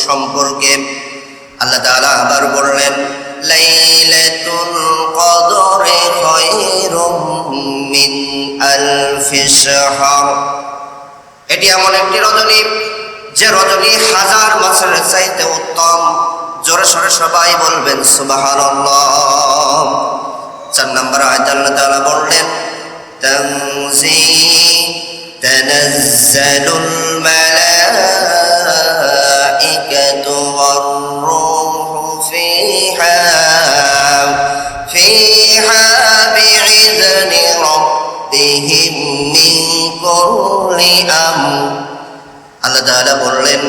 সম্পর্কে আল্লাহ তাআলা আবার বললেন, লাইলাতুল কদরি খায়রুম মিন আলফি শাহর। এটি এমন একটি রজনী যে রজনী হাজার মাসের চাইতে উত্তম। জোরে সোরে সবাই বলবেন সুবহানাল্লাহ। 4 নম্বর আয়াতে আল্লাহ তাআলা বললেন, তানাজ্জালুল মালাইকাতু ওয়ার রূহু ফিহা বিইذনি রাব্বিহিম মিন কুল্লি আমর। আল্লাহ তাআলা বললেন,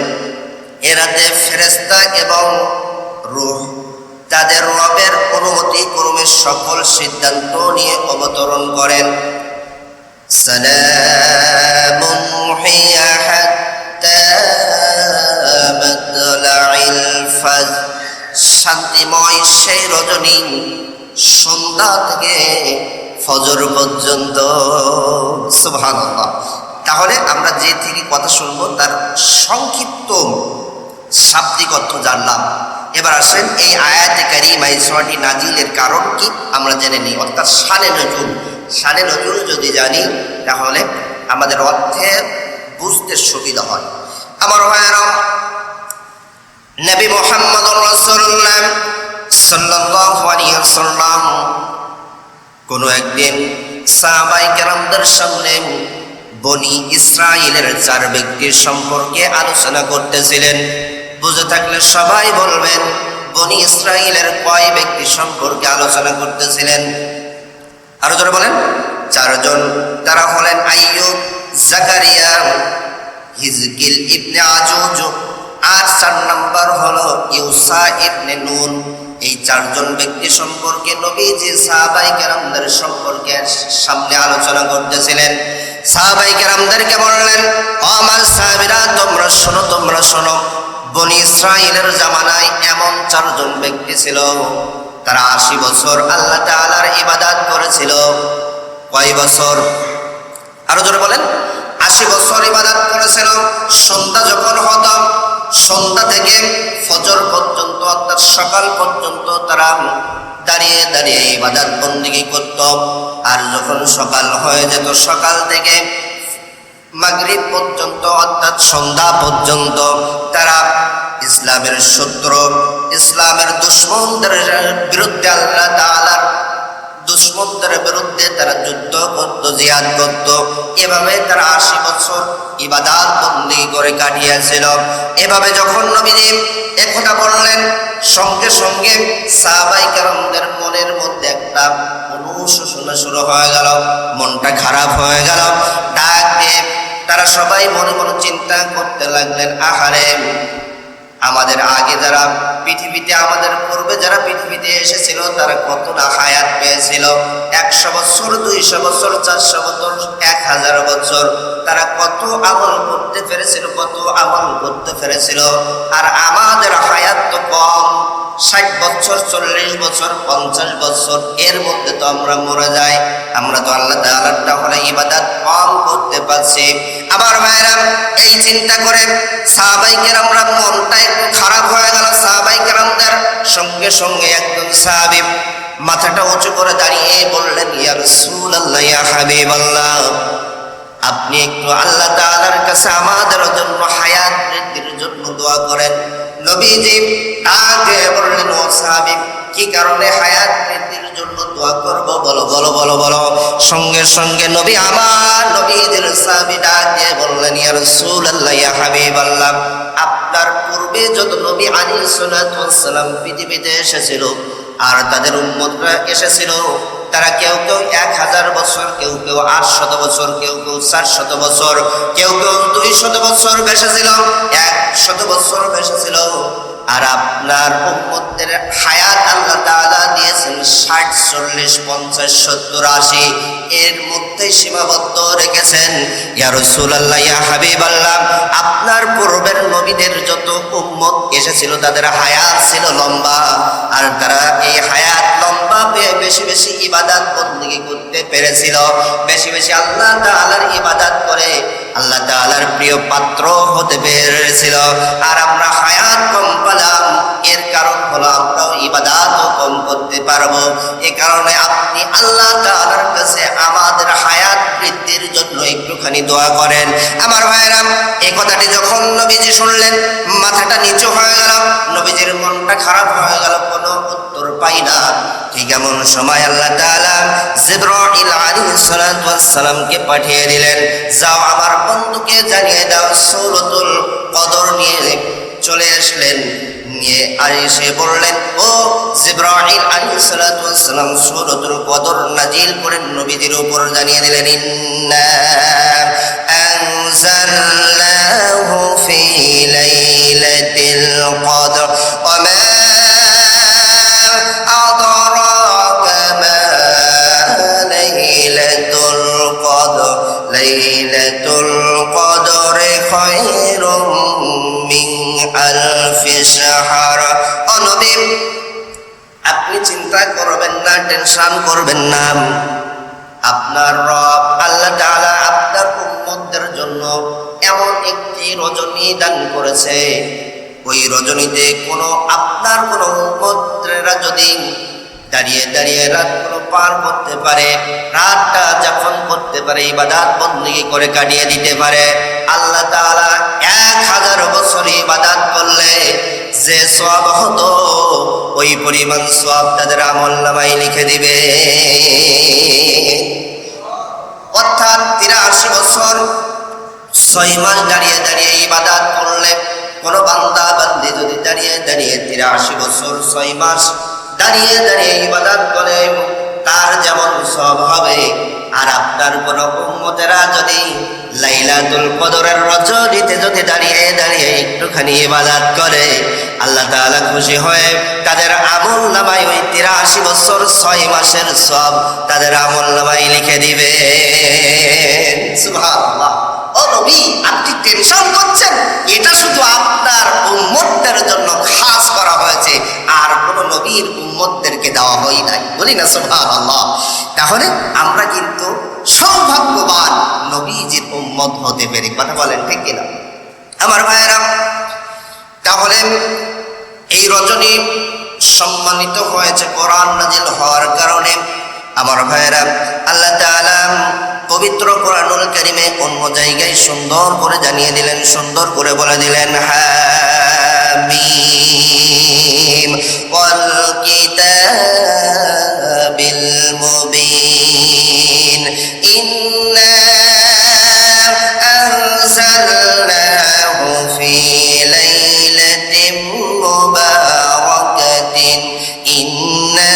এ রাতে ফেরেশতা এবং রূহ তাদের রবের অনুমতি ক্রমে সকল সিদ্ধান্ত নিয়ে অবতরণ করেন। সালামুন হিয়া হাত্তা মাতলাইল ফাজর। শান্তিময় সেই রজনী সন্ধ্যা থেকে ফজর পর্যন্ত। সুবহানাল্লাহ। তাহলে আমরা যে থেকে কথা শুনবো তার সংক্ষিপ্ত শাব্দিক অর্থ জানলাম। এবার আসেন এই আয়াতে কারিমা এই সূরাটি নাজিলের কারণ কি আমরা জেনে নিই, অর্থাৎ শানে নজুল। শানে নজুল যদি জানি তাহলে আমাদের অর্থে বুঝতে সুবিধা হয়। আমার ভাইয়েরা, নবী মুহাম্মদুর রাসূলুল্লাহ সাল্লাল্লাহু আলাইহি ওয়াসাল্লাম কোনো একদিন সাহাবায়ে কেরামদের সামনে বনি ইসরাইলের 4 ব্যক্তির সম্পর্কে আলোচনা করতেছিলেন। বুঝে থাকলে সবাই বলবেন, বনি ইসরাইলের কয় ব্যক্তি সম্পর্কে আলোচনা করতেছিলেন? আরো জোরে বলেন। 4 জন। তারা হলেন আইয়ুব, জাকারিয়া, হিজকিল ইবনে আজুজ, আর 4 নম্বর হলো ইউসা ইবনে নুন। এই 4 জন ব্যক্তি সম্পর্কে নবীজি সাহাবায়ে কেরামদের সম্পর্কে সামনে আলোচনা করতেছিলেন। সাহাবায়ে কেরামদেরকে বললেন, ও আমার সাহাবীরা, তোমরা শোনো। বনি ইসরাইলের জামানায় এমন 4 জন ব্যক্তি ছিল, তারা 80 বছর আল্লাহ তাআলার ইবাদত করেছিল। কয় বছর? আরো জোরে বলেন। 80 বছর ইবাদত করেছিল। সন্ধ্যা যখন হতো, সন্ধ্যা থেকে ফজর পর্যন্ত অর্থাৎ সকাল পর্যন্ত তারা দাঁড়িয়ে দাঁড়িয়ে ইবাদত বন্দেগী করত। আর যখন সকাল হয়ে যেত, সকাল থেকে মাগরিব পর্যন্ত অর্থাৎ সন্ধ্যা পর্যন্ত তারা ইসলামের শত্রু, ইসলামের দুশমনদের বিরুদ্ধে, আল্লাহ তাআলার দুশমনদের বিরুদ্ধে তারা যুদ্ধ করত, জিহাদ করত। এভাবে তারা 80 বছর ইবাদত বন্দেগী করে কাটিয়েছিল। এভাবে যখন নবীজি একথা বললেন, সঙ্গে সঙ্গে সাহাবায়ে কেরামদের মনের মধ্যে একটা অনুশোচনা শুরু হয়ে গেল, মনটা খারাপ হয়ে গেল। ডাক দিয়ে তারা সবাই মনে মনে চিন্তা করতে লাগলেন, আহারে, আমাদের আগে যারা পৃথিবীতে, আমাদের পূর্বে যারা পৃথিবীতে এসেছিল তারা কত না হায়াত পেয়েছিল। 100 বছর, 200 বছর, 400 বছর, 1000 বছর তারা কত আমল করতে পেরেছিল। আর আমাদের হায়াত তো কম, 60 বছর, 40 বছর, 50 বছর, এর মধ্যে তো আমরা মরে যাই। আমরা তো আল্লাহ তাআলার তাহলে ইবাদত কম করতে পারছি। আবার ভাইরা, এই চিন্তা করে সাহাবায়ে কেরামরা মনটা একটু খারাপ হয়ে গেল সাহাবায়ে কেরামদের। সঙ্গে সঙ্গে একজন সাহাবী মাথাটা উঁচু করে দাঁড়িয়ে বললেন, ইয়া রাসূলুল্লাহ, ইয়া হাবিবাল্লাহ, আপনি একটু আল্লাহ তাআলার কাছে আমাদের জন্য হায়াত বৃদ্ধির জন্য দোয়া করেন। নবীজি আগে বললেন, ও সাহাবী, কি কারণে হায়াত বৃদ্ধির জন্য দোয়া করব? বলো। সঙ্গে সঙ্গে নবীদের সাহাবী ডাকে বললেন, ইয়া রাসূলুল্লাহ, ইয়া হাবিবাল্লাহ, আপনার পূর্বে যত নবী আলাইহিস সালাতু ওয়াস সালাম পৃথিবীতে এসেছিল আর তাদের উম্মতরা এসেছিল, তারা কেউ 1000 বছর, কেউ 800 বছর, কেউ 400 বছর, কেউ 200 বছর বেঁচেছিল, 100 বছর বেঁচেছিল। আর আপনার উম্মতদের হায়াত আল্লাহ তাআলা দিয়েছেন 60, 40, 50, 70, 80, এর মধ্যে সীমাবদ্ধ রেখেছেন। ইয়া রাসূলুল্লাহ, ইয়া হাবিবাল্লাহ, আপনার পূর্বের নবীদের যত উম্মত এসেছিল তাদের হায়াত ছিল লম্বা, আর তারা এই হায়াত লম্বা পেয়ে বেশি বেশি ইবাদত বন্দেগী করতে পেরেছিল, বেশি বেশি আল্লাহ তাআলার ইবাদত করে আল্লাহ তাআলার প্রিয় পাত্র হতে পেরেছিল। আর আমরা হায়াত হলো আমরাও ইবাদত কম করতে পারবো। এ কারণে আপনি আল্লাহ তাআলার কাছে আমাদের হায়াত বৃদ্ধির জন্য একটুখানি দোয়া করেন। আমার ভাইরা, এই কথাটি যখন নবীজি শুনলেন মাথাটা নিচু হয়ে গেল, নবীজির মনটা খারাপ হয়ে গেল, কোনো উত্তর পাই না। ঠিক এমন সময় আল্লাহ তাআলা জিবরাইল আলাইহিস সালাতু ওয়াস সালামকে পাঠিয়ে দিলেন, যাও আমার বন্ধুকে জানিয়ে দাও সূরাতুল কদর নিয়ে চলে আসলেন। নিয়ে এসে বললেন, ও জিবরাইল আলাইহিস সালাতু ওয়াস সালাম সূরাতুল কদর নাজিল করেন নবীজির উপর জানিয়ে দিলেন, ইন্না আনজালনাহু ফি লাইলাতিল কদর ওয়া মা আদরাকা মা লাইলাতুল কদর লাইলাতুল কদরি খায়রুম মিন আলফি শাহর। ও নবী, আপনি চিন্তা করবেন না, টেনশন করবেন না। আপনার রব আল্লাহ তাআলা আপনার উম্মতদের জন্য এমন একটি রজনী দান করেছে, ওই রজনীতে আপনার কোনো উম্মতরা যদি দাঁড়িয়ে দাঁড়িয়ে রাতগুলো পার করতে পারে, রাতটা যাপন করতে পারে, ইবাদত বندگی করে কাটিয়ে দিতে পারে, আল্লাহ তাআলা 1000 বছর ইবাদত করলে যে সওয়াব হতো ওই পরিমাণ সওয়াব তাদের আমলনামায় লিখে দিবে। অর্থাৎ 83 বছর 6 মাস দাঁড়িয়ে দাঁড়িয়ে ইবাদত করলে, কোন বান্দা বান্দি যদি দাঁড়িয়ে দাঁড়িয়ে 83 বছর 6 মাস দাঁড়িয়ে দাঁড়িয়ে ইবাদত করে, তার যেমন সওয়াব হবে। আর আপনার কোন উম্মতেরা যদি লাইলাতুল কদরের রজনীতে যদি দাঁড়িয়ে দাঁড়িয়ে একটুখানি ইবাদত করে, আল্লাহ তাআলা খুশি হয়ে তাদের আমলনামায় ওই 83 বছর 6 মাসের সওয়াব তাদের আমলনামায় লিখে দিবে। সুবহানাল্লাহ। ও নবী, আপনি টেনশন করছেন, এটা শুধু আপনার উম্মতদের জন্য খাস করা হয়েছে, আর কোন নবীর উম্মতদেরকে দেওয়া হয় নাই। বলি না সুবহানাল্লাহ। তাহলে আমরা কিন্তু সৌভাগ্যবান নবীজির উম্মত হতে পেরে। কথা বলেন ঠিক কিনা আমার ভাইয়েরা? তাহলে এই রজনী সম্মানিত হয়েছে কোরআন নাজিল হওয়ার কারণে। আমার ভাইয়েরা, আল্লাহ তাআলা পবিত্র কোরআনুল কারীমে অন্য জায়গায় সুন্দর করে জানিয়ে দিলেন, সুন্দর করে বলে দিলেন, হামিম ওয়াল কিতাবিল মুবিন ইন্না আনজালনাহু ফি লাইলাতিন মুবারাকাতিন ইন্না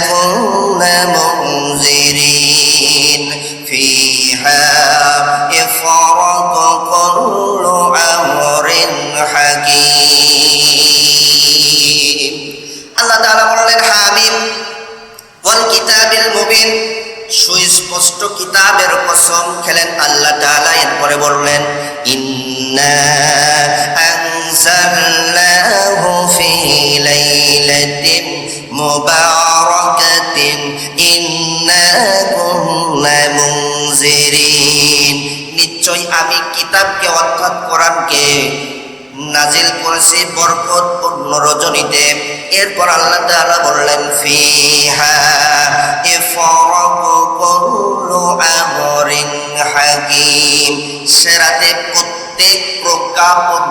কুন্না মুনজিরিন ফিহা ইফরাতু কুল্লু আমরিন হাকীম। আল্লাহ তাআলা বললেন হামিম ওয়াল কিতাবিল মুবিন, সুস্পষ্ট কিতাবের কসম খেলেন আল্লাহ তাআলা। এরপরে বললেন, ইন্না আনজালনাহু ফি লাইলাতিন মুবারাকাতিন ইন্না কুন্না মুনজিরিন, নিশ্চয় আমি কিতাবকে অর্থাৎ কোরআনকে নাজিল করেছি বরকতপূর্ণ রজনীতে। এরপর আল্লাহ তাআলা বললেন, ফিহা ইফরাকু কুল্লু আমরিন হাকীম, সে রাতে প্রত্যেক প্রজ্ঞাপন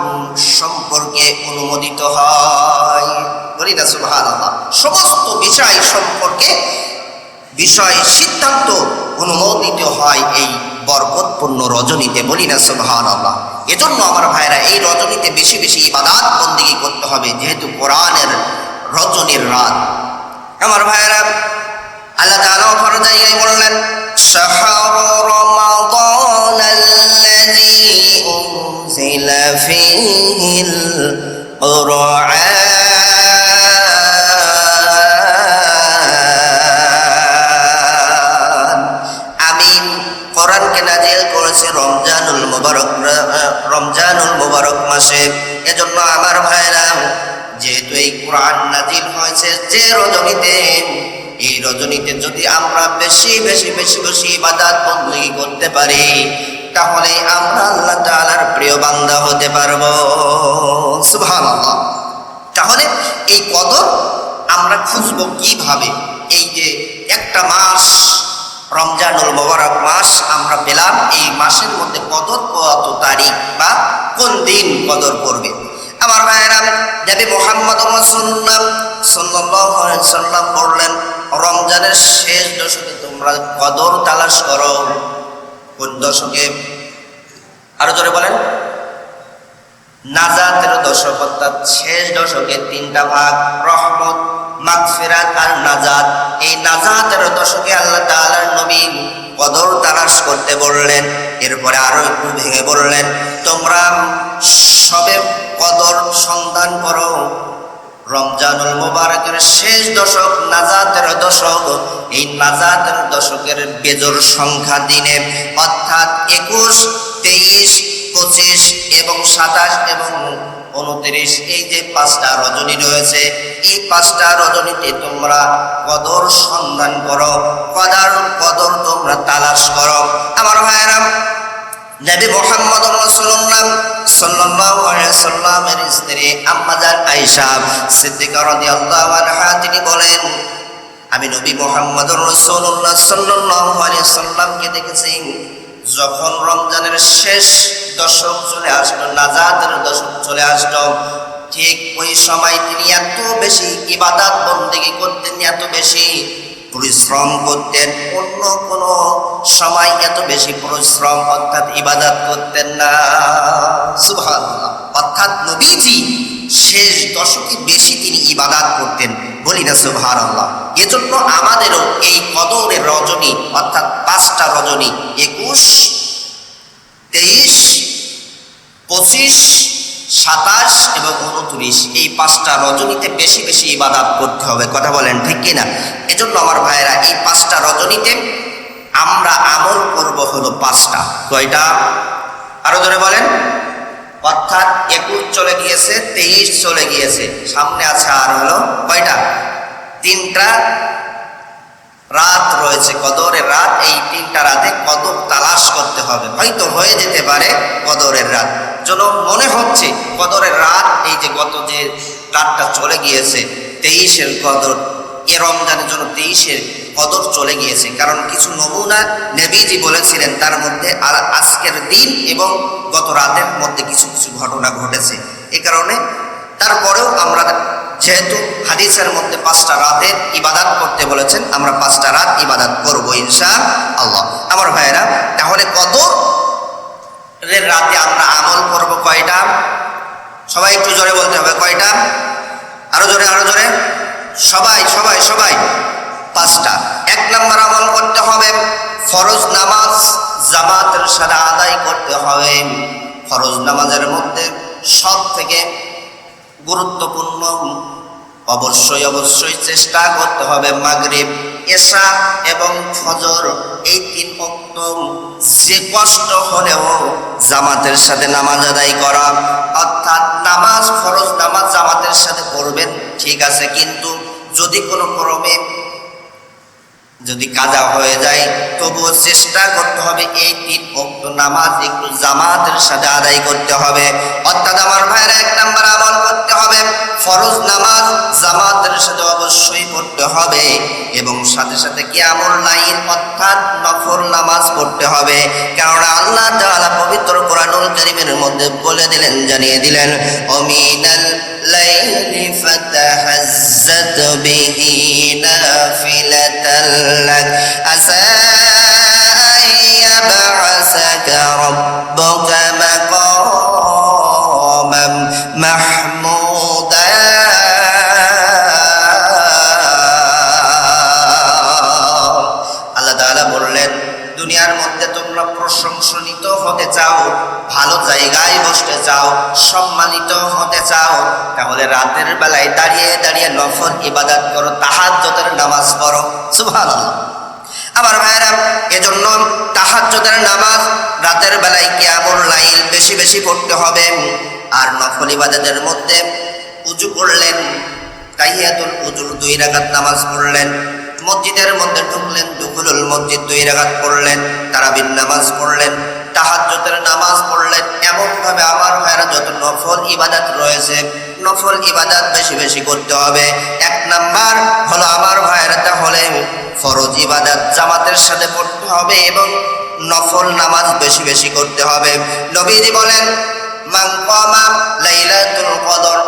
সম্পর্কে অনুমোদিত হয়। বলি না সুবহানাল্লাহ। সমস্ত বিষয় সম্পর্কে বিষয় সিদ্ধান্ত অনুমোদিত হয় এই বরকতপূর্ণ রজনীতে। বলি না সুবহানাল্লাহ। এজন্য আমার ভাইরা, এই রজনীতে বেশি বেশি ইবাদত বندگی করতে হবে, যেহেতু কোরআনের রজনীর রাত। আমার ভাইরা, আল্লাহ তাআলা অপর জায়গায় বললেন, শাহরু রমাদানাল্লাযী উনজিলা ফীহিল কুরআন, কোরআনকে নাজিল করেছে রমজানুল মুবারক মাসে। এজন্য আমার ভাইরা, যেহেতু এই কোরআন নাজিল হয়েছে যে রজনীতে, এই রজনীতে যদি আমরা বেশি বেশি বেশি বেশি ইবাদত বندگی করতে পারি, তাহলে আমরা আল্লাহ তাআলার প্রিয় বান্দা হতে পারবো। সুবহানাল্লাহ। তাহলে এই কদর আমরা খুঁজবো কিভাবে? এই যে একটা মাস রমজানুল মোবারক মাস আমরা পেলাম, এই মাসের মধ্যে কদর কত তারিখ বা কোন দিন কদর পড়বে? আমার ভাইয়েরা, নবী মুহাম্মদ রাসূলুল্লাহ সাল্লাল্লাহু আলাইহি সাল্লাম বললেন, রমজানের শেষ দশকে তোমরা কদর তালাশ করো। কোন দশকে? আরো জোরে বলেন। নাজাতের দশক, অর্থাৎ শেষ দশকে তিনটা ভাগ, রহমত, মাগফিরাত আর নাজাত। এই নাজাতের দশকে আল্লাহ তাআলার নবী কদর তালাশ করতে বললেন। এরপরে আরো একটু ভেঙে বললেন, তোমরা সবে কদর সন্ধান করো রমজানুল মুবারকের শেষ দশক, নাজাতের দশক। এই নাজাতের দশকের বেজোড় সংখ্যা দিনে, অর্থাৎ 21, 23, 25 এবং 27 এবং 29, এই যে 5টা রজনী রয়েছে, এই 5টা রজনীতে তোমরা কদর সন্ধান করো, কদর তোমরা তালাশ করো। আমার ভাইয়েরা, নবী মুহাম্মদ রাসূলুল্লাহ সাল্লাল্লাহু আলাইহি সাল্লামের স্ত্রী আম্মা জান আয়েশা সিদ্দিকা রাদিয়াল্লাহু আনহা তিনি বলেন, আমি নবী মুহাম্মদ রাসূলুল্লাহ সাল্লাল্লাহু আলাইহি সাল্লামকে দেখেছি যখন রমজানের শেষ দশক চলে আসলো, নাজাতের দশক চলে আসলো, ঠিক ওই সময় তিনি এত বেশি ইবাদত বন্দেগী করতেন, এত বেশি পরিশ্রম করতেন। অন্য কোনো সময় এত বেশি পরিশ্রম অর্থাৎ ইবাদত করতেন না। সুবহানাল্লাহ। অর্থাৎ নবীজি শেষ দশকে বেশি তিনি ইবাদত করতেন, বলি না সুবহানাল্লাহ। এজন্য আমাদেরও এই কদরের রজনী, অর্থাৎ 5টা রজনী, 21, 23, 25, 27 এবং 29, এই 5টা রজনীতে বেশি বেশি ইবাদত করতে হবে। কথা বলেন ঠিক কিনা? এজন্য আমার ভাইয়েরা, এই 5টা রজনীতে আমরা আমল করব হলো 5টা। কয়টা? আরো ধরে বলেন। অর্থাৎ 21 চলে গিয়েছে, 23 চলে গিয়েছে, সামনে আছে আর হলো কয়টা? 3টা রাত রয়েছে, কদরের রাত। এই 3টা রাতে কদর তালাশ করতে হবে। হয়তো হয়ে যেতে পারে কদরের রাত, যেন মনে হচ্ছে কদরের রাত, এই যে গত যে রাতটা চলে গিয়েছে 23-এর কদর, এ রমজানের জন্য 23-এর কদর চলে গিয়েছে। কারণ কিছু নমুনা নবীজি বলেছিলেন, তার মধ্যে আজকের দিন এবং গত রাতের মধ্যে কিছু কিছু ঘটনা ঘটেছে। এ কারণে তারপরেও আমরা, যেহেতু হাদিসের মধ্যে 5টা রাতের ইবাদত করতে বলেছেন, আমরা 5টা রাত ইবাদত করবো ইনশাআল্লাহ। আমার ভাইয়েরা, তাহলে কদরের রাতে আমরা আমল করব কয়টা? সবাই একটু জোরে বলতে হবে, কয়টা? আরো জোরে, আরো জোরে, সবাই সবাই সবাই। 5টা। 1 নম্বর আমল করতে হবে, ফরজ নামাজ জামাতের সাথে আদায় করতে হবে। ফরজ নামাজের মধ্যে সব থেকে গুরুত্বপূর্ণ, অবশ্যই অবশ্যই চেষ্টা করতে হবে মাগরিব, এশা এবং ফজর, এই 3 ওয়াক্ত যে কষ্ট হলেও জামাতের সাথে নামাজ আদায় করা। অর্থাৎ নামাজ, ফরজ নামাজ জামাতের সাথে পড়বেন, ঠিক আছে, কিন্তু যদি কোনো ক্রমে যদি কাজা হয়ে যায়, তবুও চেষ্টা করতে হবে এই 3 ওয়াক্ত নামাজ একটু জামাতের সাথে আদায় করতে হবে। অর্থাৎ আমার ভাইরা, 1 নম্বর আমল করতে হবে, ফরজ নামাজ জামাতের সাথে অবশ্যই পড়তে হবে এবং সাথে সাথে কিয়ামুল লাইল অর্থাৎ নফল নামাজ পড়তে হবে। কারণ আল্লাহ তাআলা পবিত্র কোরআনুল কারীমের মধ্যে বলে দিলেন, জানিয়ে দিলেন, অমিনাল লাইলি ফাতাহাজ্জাত বিহি নাফিলাতাল লাক আসা আইয়াবআসাকা রাব্বুকা মাকামান মাহমুদা। আল্লাহ তাআলা বললেন, দুনিয়ার মধ্যে তোমরা প্রশংসিত হতে চাও, ভালো জায়গায় বসতে চাও, সম্মানিত হতে চাও, তাহলে রাতের বেলায় দাঁড়িয়ে দাঁড়িয়ে নফল ইবাদত করো, তাহাজ্জুদের নামাজ পড়ো। সুবহানাল্লাহ। আমার ভাইয়েরা, এজন্য তাহাজ্জুদের নামাজ রাতের বেলায় কিয়ামুল লাইল বেশি বেশি পড়তে হবে। আর নফল ইবাদতের মধ্যে উযু করলেন, তাহিয়াতুল উযুর 2 রাকাত নামাজ পড়লেন, মসজিদের মধ্যে ঢুকলেন, দুখুলুল মসজিদ 2 রাকাত পড়লেন, তারাবির নামাজ পড়লেন, তাহাজ্জুদের নামাজ পড়লেন। এমন ভাবে আমার ভাইয়েরা যত নফল ইবাদত রয়েছে, নফল ইবাদত বেশি বেশি করতে হবে। এক নাম্বার হলো আমার ভাইয়েরা, তাহলে ফরজ ইবাদত জামাতের সাথে পড়তে হবে এবং নফল নামাজ বেশি বেশি করতে হবে। নবীজি বলেন, মান কামা লাইলাতুল কদর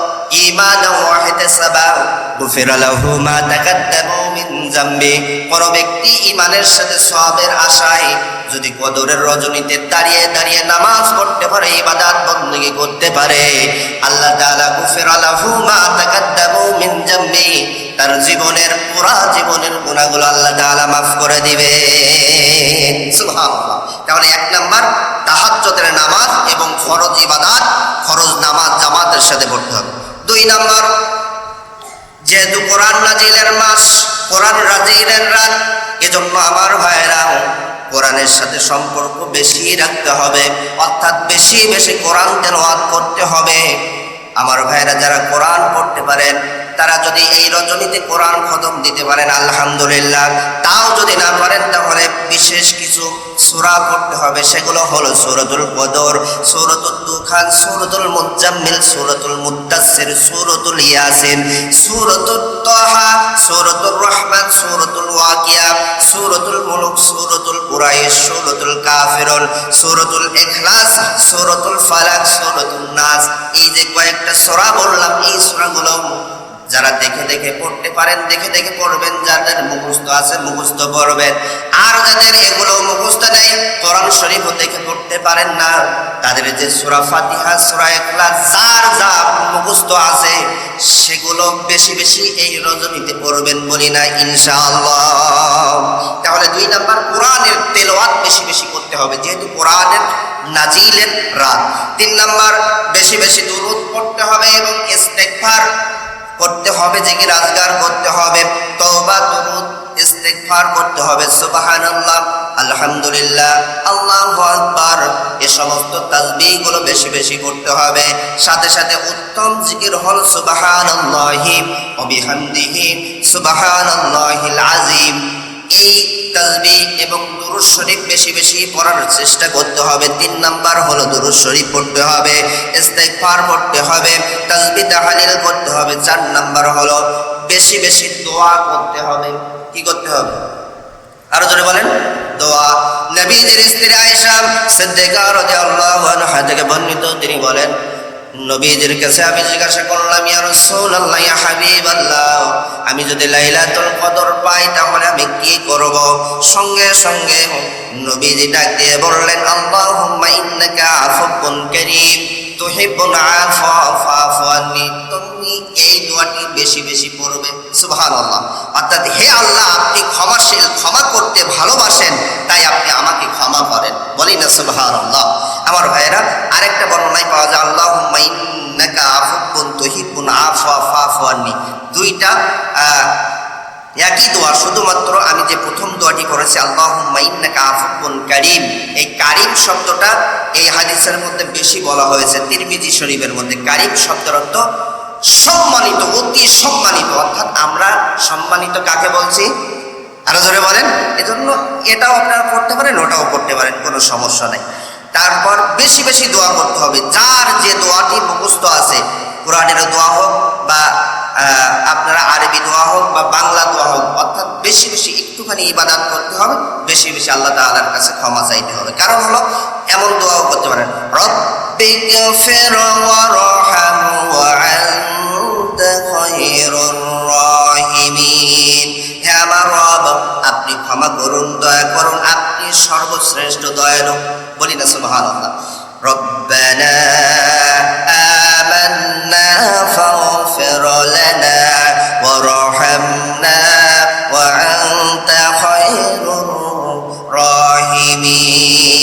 ঈমানান ওয়া ইহতিসাবান গুফিরা লাহু মা তাকাদ্দামা মিন যামবি। কোন ব্যক্তি ঈমানের সাথে সওয়াবের আশায় যদি কদরের রজনীতে দাঁড়িয়ে দাঁড়িয়ে নামাজ পড়তে পারে, ইবাদত বندگی করতে পারে, আল্লাহ তাআলা গুফিরা লাহু মা তাকাদ্দামা মিন যামবি, তার জীবনের পুরা জীবনের গুনাহগুলো আল্লাহ তাআলা মাফ করে দিবেন। সুবহানাল্লাহ। তাহলে এক নাম্বার তাহাজ্জুদের নামাজ এবং ফরজ ইবাদত, ফরজ নামাজ জামাতের সাথে পড়তে হবে। দুই নাম্বার, যেহেতু কোরআন নাজিলের মাস, কোরআন নাজিলের রাত, এজন্য আমার ভাইয়েরা কোরআনের সাথে সম্পর্ক বেশি রাখতে হবে, অর্থাৎ বেশি বেশি কোরআন তেলাওয়াত করতে হবে। আমার ভাইয়েরা যারা কোরআন পড়তে পারেন, তারা যদি এই রজনীতে কোরআন খতম দিতে পারেন আলহামদুলিল্লাহ। তাও যদি না পারেন তাহলে বিশেষ কিছু সূরা পড়তে হবে, সেগুলো হলো সূরাতুল কদর, সূরাতুল দুখান, সূরাতুল মুজাম্মিল, সূরাতুল মুদ্দাসসির, সূরাতুল ইয়াসিন, সূরাতুত তাহা, সূরাতুর রহমান, সূরাতুল ওয়াকিয়া, সূরাতুল মুলক, সূরাতুল কুরাইশ, সূরাতুল কাফিরুন, সূরাতুল ইখলাস, সূরাতুল ফালাক, সূরাতুন নাস। এই যে কয়েকটা সূরা বললাম, এই সূরাগুলো যারা দেখে দেখে পড়তে পারেন দেখে দেখে পড়বেন, যাদের মুখস্থ আছে মুখস্থ পড়বেন। আর যাদের এগুলো মুখস্থ নেই, কোরআন শরীফও দেখে পড়তে পারেন না, তাদের যে সূরা ফাতিহা, সূরা ইখলাস, যার যা মুখস্থ আছে সেগুলো বেশি বেশি এই রজনীতে পড়বেন, বলি না ইনশাআল্লাহ। তাহলে দুই নাম্বার, কোরআনের তেলাওয়াত বেশি বেশি করতে হবে, যেহেতু কোরআনের নাজিলের রাত। তিন নাম্বার, বেশি বেশি দুরূদ পড়তে হবে এবং ইস্তিগফার করতে হবে, জিকির আজকার করতে হবে, তওবা দুরূদ ইস্তিগফার করতে হবে, সুবহানাল্লাহ, আলহামদুলিল্লাহ, আল্লাহু আকবার, এই সমস্ত তাসবিহগুলো বেশি বেশি করতে হবে। সাথে সাথে উত্তম জিকির হল সুবহানাল্লাহি ওয়া বিহামদিহি সুবহানাল্লাহিল আযীম। এই তাসবিহ এবং দুরূদ শরীফ বেশি বেশি পড়ার চেষ্টা করতে হবে। তিন নাম্বার হলো দুরূদ শরীফ পড়তে হবে, ইস্তিগফার পড়তে হবে, তাসবিহ তাহলিল করতে হবে। চার নাম্বার হলো বেশি বেশি দোয়া করতে হবে। কি করতে হবে? আরো জোরে বলেন, দোয়া। নবীজির স্ত্রী আয়েশা সিদ্দিকা রাদিয়াল্লাহু আনহা থেকে বর্ণিত, তিনি বলেন, নবীজির কাছে আমি জিজ্ঞাসা করলাম, ইয়া রাসূলুল্লাহ, ইয়া হাবিবাল্লাহ, আমি যদি লাইলাতুল কদর পাই তাহলে আমি কি করব? সঙ্গে সঙ্গে নবীজি ডাক দিয়ে বললেন, আল্লাহুম্মা ইন্নাকা আফুবুন কারীম তুহিব্বুল আফওয়া ফাফু আন্নি। তুমি এই দোয়াটি বেশি বেশি পড়বে, সুবহানাল্লাহ। অর্থাৎ হে আল্লাহ, আপনি ক্ষমাশীল, ক্ষমা করতে ভালোবাসেন, তাই আপনি আমাকে ক্ষমা করেন, বলি না সুবহানাল্লাহ। আমার ভাইয়েরা, আরেকটা বর্ণনায় পাওয়া যায়, আল্লাহুম্মা ইন্নাকা আফুবুন তুহিব্বুল আফওয়া ফাফু আন্নি। দুইটা একই দোয়া, শুধুমাত্র আমি যে প্রথম দোয়াটি করেছি আল্লাহুম্মা ইন্নাকা আফুবুন কারীম, এই কারীম শব্দটা এই হাদিসের মধ্যে বেশি বলা হয়েছে। তিরমিজি শরীফের মধ্যে কারীম শব্দের অর্থ সম্মানিত, অতি সম্মানিত। অর্থাৎ আমরা সম্মানিত কাকে বলছি? আরো জোরে বলেন। এজন্য এটাও আপনারা করতে পারেন, ওটাও করতে পারেন, কোনো সমস্যা নেই। তারপর বেশি বেশি দোয়া করতে হবে, যার যে দোয়াটি মুখস্থ আছে, কোরআনের দোয়া হোক বা আপনারা আরবি দোয়া হোক বা বাংলা দোয়া হোক, অর্থাৎ বেশি বেশি একটুখানি ইবাদত করতে হবে, বেশি বেশি আল্লাহ তাআলার কাছে ক্ষমা চাইতে হবে। কারণ হলো এমন দোয়াও করতে পারেন, রব্বিগফির ওয়ারহাম ওয়া আনতা খায়রুর রাহিমিন। হে আমার রব, আপনি ক্ষমা করুন, দয়া করুন, আপনি সর্বশ্রেষ্ঠ দয়ালু, বলি না সুবহানাল্লাহ। রব্বানা আমান্না ফাগফির লানা ওয়ারহামনা ওয়া আনতা খায়রুর রাহিমিন।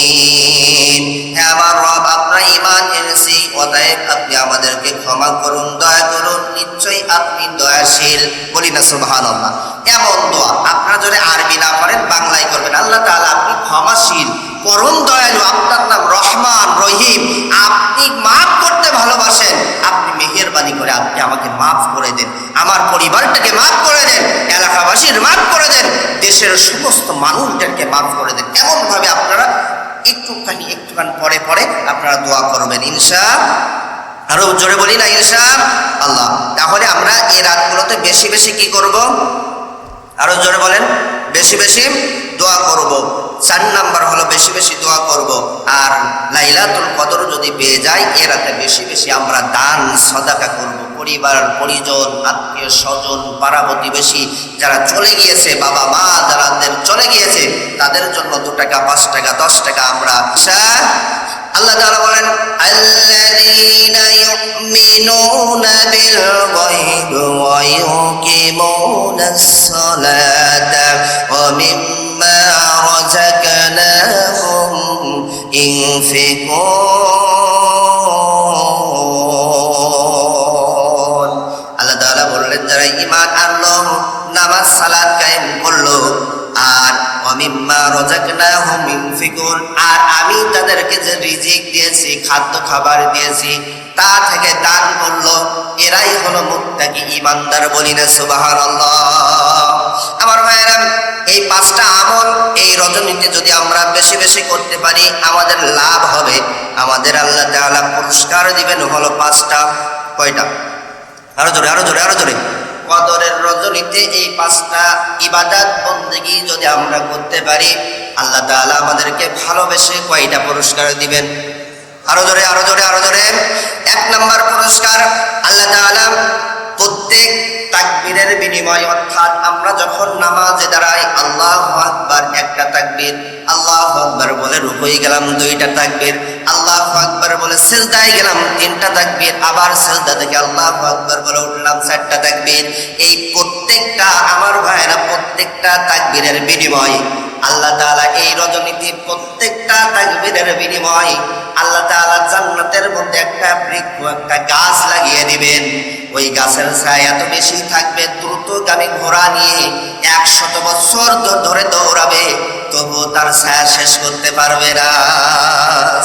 হে আমার রব, আপনার ঈমান এনেছি, অতএব আপনি আমাদেরকে ক্ষমা করুন, দয়া করুন, নিশ্চয়ই আপনি দয়াশীল, বলি না সুবহানাল্লাহ। এমন দোয়া আপনারা যদি আরবি না পারেন বাংলায় করবেন, আল্লাহ তাআলা আপনি ক্ষমাশীল, পরম দয়ালু, আপনার নাম রহমান রহিম, আপনি মাফ করতে ভালোবাসেন, আপনি মেহেরবানি করে আপনি আমাকে মাফ করে দেন, আমার পরিবারটাকে মাফ করে দেন, এলাকাবাসীর মাফ করে দেন, দেশের সমস্ত মানুষদেরকে মাফ করে দেন। এমনভাবে আপনারা একটুখানি পরে পরে আপনারা দোয়া করবেন, আরো জোরে বলি না ইনশাআল্লাহ। তাহলে আমরা এই রাতগুলোতে বেশি বেশি কি করব? আরো জোরে বলেন, বেশি বেশি দোয়া করব। 4 নাম্বার হলো বেশি বেশি দোয়া করব। আর লাইলাতুল কদর যদি পেয়ে যাই এ রাতে বেশি বেশি আমরা দান সাদাকা করব। পরিবার পরিজন আত্মীয় স্বজন পাড়া প্রতিবেশী যারা চলে গিয়েছে, বাবা মা যারাদের চলে গিয়েছে তাদের জন্য 2 টাকা 5 টাকা 10 টাকা আমরা আল্লাহ তাআলা বলেন আল্লাযীনা ইউমিনুনা বিল গায়বি ওয়া ইউকিমুনাস সালাতা ওয়া মিম্মা রাযাকনাহুম ইনফিকুন। আল্লাহ তাআলা বললেন যারা ঈমান আনলো, নামাজ সালাত কায়েম করলো, আর ওয়ামিম্মা রাযাকনাহুম ইনফিকুন, আর আমি তাদেরকে যে রিজিক দিয়েছি, খাদ্য খাবার দিয়েছি, তা থেকে দান করলো, এরাই হলো মুত্তাকি ঈমানদার। বলি না সুবহানাল্লাহ। আমার ভাইয়েরা, এই 5টা আমল এই রজনীতে যদি আমরা বেশি বেশি করতে পারি আমাদের লাভ হবে। আমাদের আল্লাহ তাআলা পুরস্কার দিবেন হলো 5টা। কয়টা? আরো জোরে আরো জোরে আরো জোরে। কদরের রজনীতে এই 5টা ইবাদত বন্দেগী যদি আমরা করতে পারি আল্লাহ তাআলা আমাদেরকে ভালোবেসে কয়টা পুরস্কার দিবেন? আরো জোরে আরো জোরে আরো জোরে। 1 নাম্বার পুরস্কার, আল্লাহ তাআলা প্রত্যেক তাকবীরের বিনিময়ে, অর্থাৎ আমরা যখন নামাজে দাঁড়াই আল্লাহু আকবার 1টা তাকবীর, আল্লাহু আকবার বলে রুকুই গেলাম 2টা তাকবীর, আল্লাহু আকবার বলে সিজদায় গেলাম 3টা তাকবীর, আবার সিজদা থেকে আল্লাহু আকবার বলে উঠলাম 4টা তাকবীর। এই প্রত্যেকটা আমার ভাইরা প্রত্যেকটা তাকবীরের বিনিময়ে আল্লাহ তাআলা এই রজনীতে প্রত্যেকটা তাকবীরের বিনিময়ে আল্লাহ তাআলা জান্নাতের মধ্যে একটা বৃক্ষ, একটা গাছ লাগিয়ে দিবেন। ওই গাছের ছায়া এত বেশি থাকবে, দ্রুতগামী ঘোড়া নিয়ে 100 বছর ধরে দৌড়াবে তবু তার ছায়া শেষ করতে পারবে না।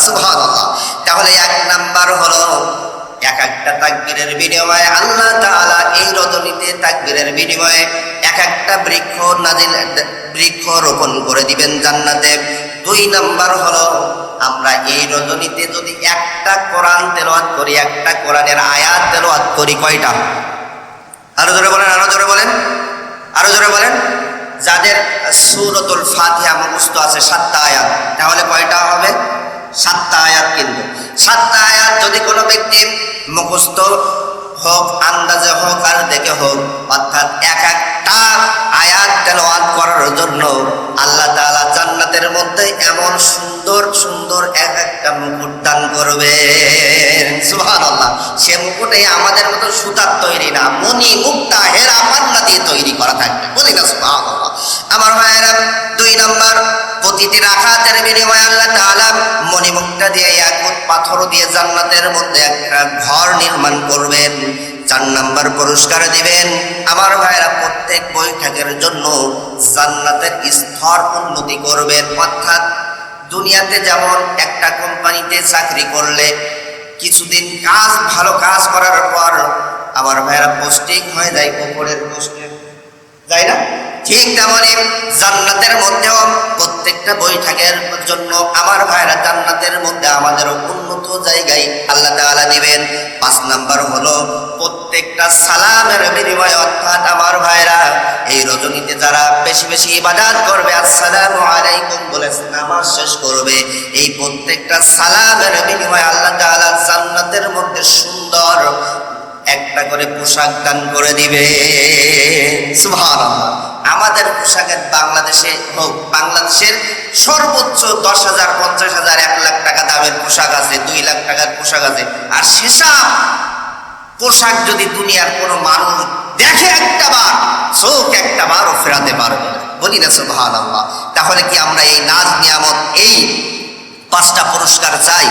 সুবহানাল্লাহ। তাহলে 1 নাম্বার হলো এক একটা তাকবীরের বিনিময়ে আল্লাহ তাআলা এই রজনীতে তাকবীরের বিনিময়ে এক একটা বৃক্ষ রোপণ করে দিবেন জান্নাতে। 2 নাম্বার হলো আমরা এই রজনীতে যদি একটা কোরআন তেলাওয়াত করি, একটা কোরআনের আয়াত তেলাওয়াত করি, কয়টা? আরো জোরে বলেন আরো জোরে বলেন আরো জোরে বলেন। যাদের সূরাতুল ফাতিহা মুখস্থ আছে 7টা আয়াত, তাহলে কয়টা হবে? 7টা আয়াত। কিন্তু 7টা আয়াত যদি কোনো ব্যক্তির মুখস্থ হোক, আন্দাজে হোক আর দেখে হোক, অর্থাৎ এক একটা আয়াত তেলাওয়াত করার জন্য আল্লাহ তাআলা জান্নাতের মধ্যে এমন সুন্দর সুন্দর এক একটা মুকুট দান করবেন। সুবহানাল্লাহ। সে মুকুটে আমাদের মতো সুতার তৈরি না, মণি মুক্তা হেরা পান্না দিয়ে তৈরি করা থাকবে। বলি না সুবহানাল্লাহ। আমার ভাইয়েরা, 2 নাম্বার, প্রতিটি রাকাতের বিনিময়ে আল্লাহ তাআলা মণিমুক্তা দিয়ে ইয়াকুত পাথর দিয়ে জান্নাতের মধ্যে একটা ঘর নির্মাণ করবেন। 4 নাম্বার পুরস্কার দিবেন আমার ভাইরা প্রত্যেক বৈঠকের জন্য জান্নাতের স্তর উন্নতি করবেন। অর্থাৎ দুনিয়াতে যেমন একটা কোম্পানিতে চাকরি করলে কিছুদিন ভালো কাজ করার পর আমার ভাইরা পোস্টিং হয়ে যায়, উপরের পোস্টে যায় না, ঠিক তেমনি জান্নাতের মধ্যেও প্রত্যেকটা বৈঠকের জন্য আমার ভাইরা জান্নাতের মধ্যে আমাদের উন্নত জায়গায় আল্লাহ তাআলা দিবেন। 5 নাম্বার হলো প্রত্যেকটা সালামের বিনিময়ে, অর্থাৎ আমার ভাইরা এই রজনীতে যারা বেশি বেশি ইবাদত করবে, আসসালামু আলাইকুম বলে নামাজ শেষ করবে, এই প্রত্যেকটা সালামের বিনিময়ে আল্লাহ তাআলা জান্নাতের মধ্যে সুন্দর একটা করে পোশাক দান করে দিবে। সুবহানাল্লাহ। আমাদের পোশাকের বাংলাদেশে হোক, বাংলাদেশের সর্বোচ্চ 10,000, 50,000, 1 লাখ টাকা দামের পোশাক আছে, 2 লাখ টাকার পোশাক আছে। আর সেসব পোশাক যদি দুনিয়ার কোনো মানুষ দেখে একটাবার, চোখ একটাবারও ফেরাতে পারবে না। বলি না সুবহানাল্লাহ। তাহলে কি আমরা এই নাজ নিয়ামত, এই 5টা পুরস্কার চাই?